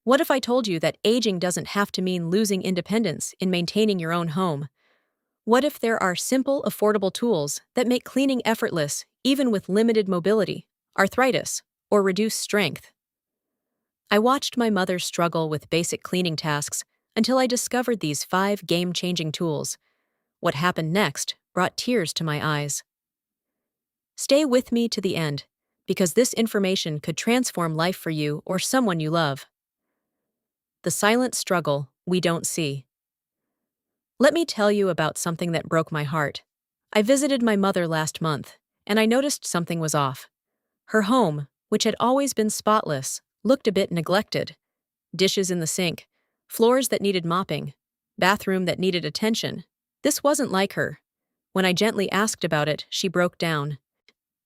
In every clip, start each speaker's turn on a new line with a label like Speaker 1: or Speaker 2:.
Speaker 1: What if I told you that aging doesn't have to mean losing independence in maintaining your own home? What if there are simple, affordable tools that make cleaning effortless even with limited mobility, arthritis, or reduced strength? I watched my mother struggle with basic cleaning tasks until I discovered these 5 game-changing tools. What happened next brought tears to my eyes. Stay with me to the end, because this information could transform life for you or someone you love. The silent struggle we don't see. Let me tell you about something that broke my heart. I visited my mother last month, and I noticed something was off. Her home, which had always been spotless, looked a bit neglected. Dishes in the sink, floors that needed mopping, bathroom that needed attention. This wasn't like her. When I gently asked about it, she broke down.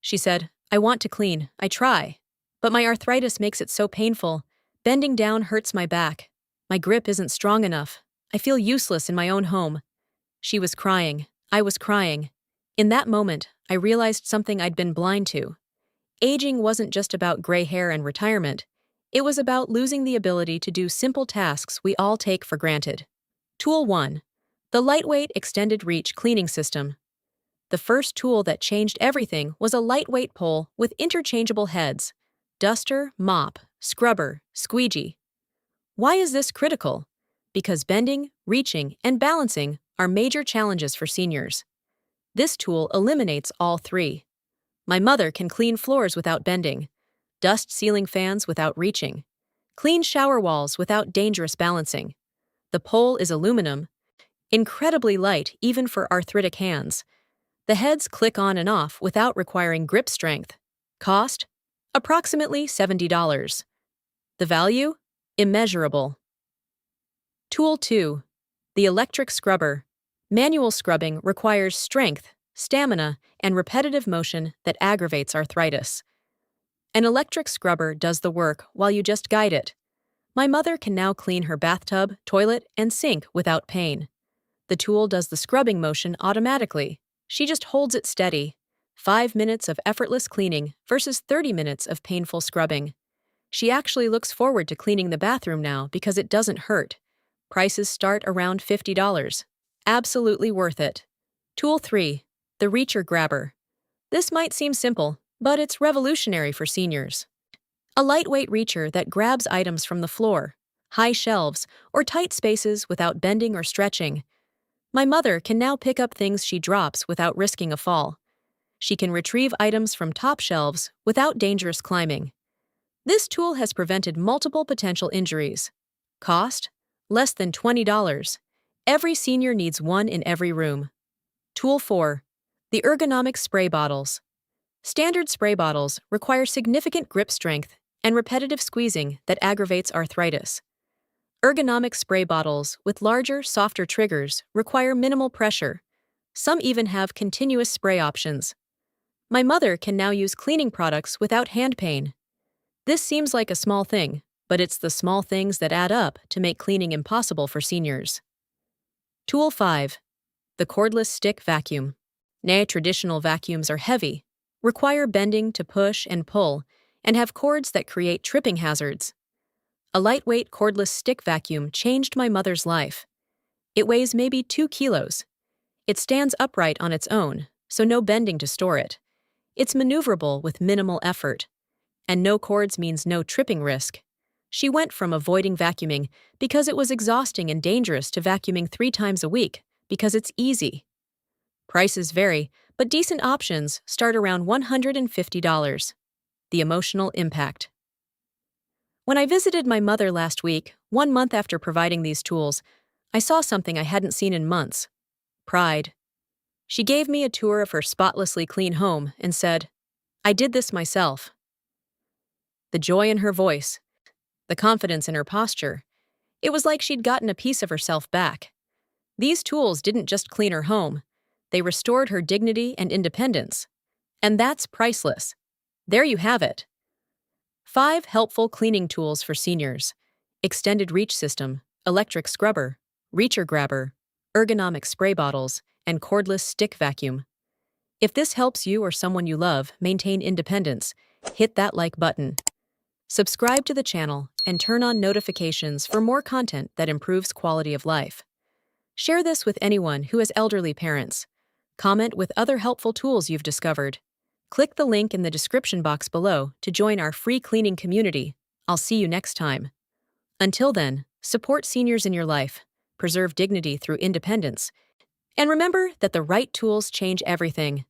Speaker 1: She said, "I want to clean, I try. But my arthritis makes it so painful. Bending down hurts my back. My grip isn't strong enough. I feel useless in my own home." She was crying. I was crying. In that moment, I realized something I'd been blind to. Aging wasn't just about gray hair and retirement. It was about losing the ability to do simple tasks we all take for granted. Tool 1. The Lightweight Extended Reach Cleaning System. The first tool that changed everything was a lightweight pole with interchangeable heads: duster, mop, scrubber, squeegee. Why is this critical? Because bending, reaching, and balancing are major challenges for seniors. This tool eliminates all 3. My mother can clean floors without bending, dust ceiling fans without reaching, clean shower walls without dangerous balancing. The pole is aluminum, incredibly light even for arthritic hands. The heads click on and off without requiring grip strength. Cost? Approximately $70. The value? Immeasurable. Tool 2. The Electric Scrubber. Manual scrubbing requires strength, stamina, and repetitive motion that aggravates arthritis. An electric scrubber does the work while you just guide it. My mother can now clean her bathtub, toilet, and sink without pain. The tool does the scrubbing motion automatically. She just holds it steady. 5 minutes of effortless cleaning versus 30 minutes of painful scrubbing. She actually looks forward to cleaning the bathroom now because it doesn't hurt. Prices start around $50. Absolutely worth it. Tool 3. The Reacher Grabber. This might seem simple, but it's revolutionary for seniors. A lightweight reacher that grabs items from the floor, high shelves, or tight spaces without bending or stretching. My mother can now pick up things she drops without risking a fall. She can retrieve items from top shelves without dangerous climbing. This tool has prevented multiple potential injuries. Cost? Less than $20. Every senior needs one in every room. Tool 4. The Ergonomic Spray Bottles. Standard spray bottles require significant grip strength and repetitive squeezing that aggravates arthritis. Ergonomic spray bottles with larger, softer triggers require minimal pressure. Some even have continuous spray options. My mother can now use cleaning products without hand pain. This seems like a small thing, but it's the small things that add up to make cleaning impossible for seniors. Tool 5. The Cordless Stick Vacuum. Traditional vacuums are heavy, require bending to push and pull, and have cords that create tripping hazards. A lightweight cordless stick vacuum changed my mother's life. It weighs maybe 2 kilos. It stands upright on its own, so no bending to store it. It's maneuverable with minimal effort. And no cords means no tripping risk. She went from avoiding vacuuming because it was exhausting and dangerous to vacuuming 3 times a week because it's easy. Prices vary, but decent options start around $150. The emotional impact. When I visited my mother last week, 1 month after providing these tools, I saw something I hadn't seen in months: pride. She gave me a tour of her spotlessly clean home and said, "I did this myself." The joy in her voice, the confidence in her posture, it was like she'd gotten a piece of herself back. These tools didn't just clean her home, they restored her dignity and independence. And that's priceless. There you have it. 5 helpful cleaning tools for seniors: extended reach system, electric scrubber, reacher grabber, ergonomic spray bottles, and cordless stick vacuum. If this helps you or someone you love maintain independence, hit that like button. Subscribe to the channel and turn on notifications for more content that improves quality of life. Share this with anyone who has elderly parents. Comment with other helpful tools you've discovered. Click the link in the description box below to join our free cleaning community. I'll see you next time. Until then, support seniors in your life, preserve dignity through independence, and remember that the right tools change everything.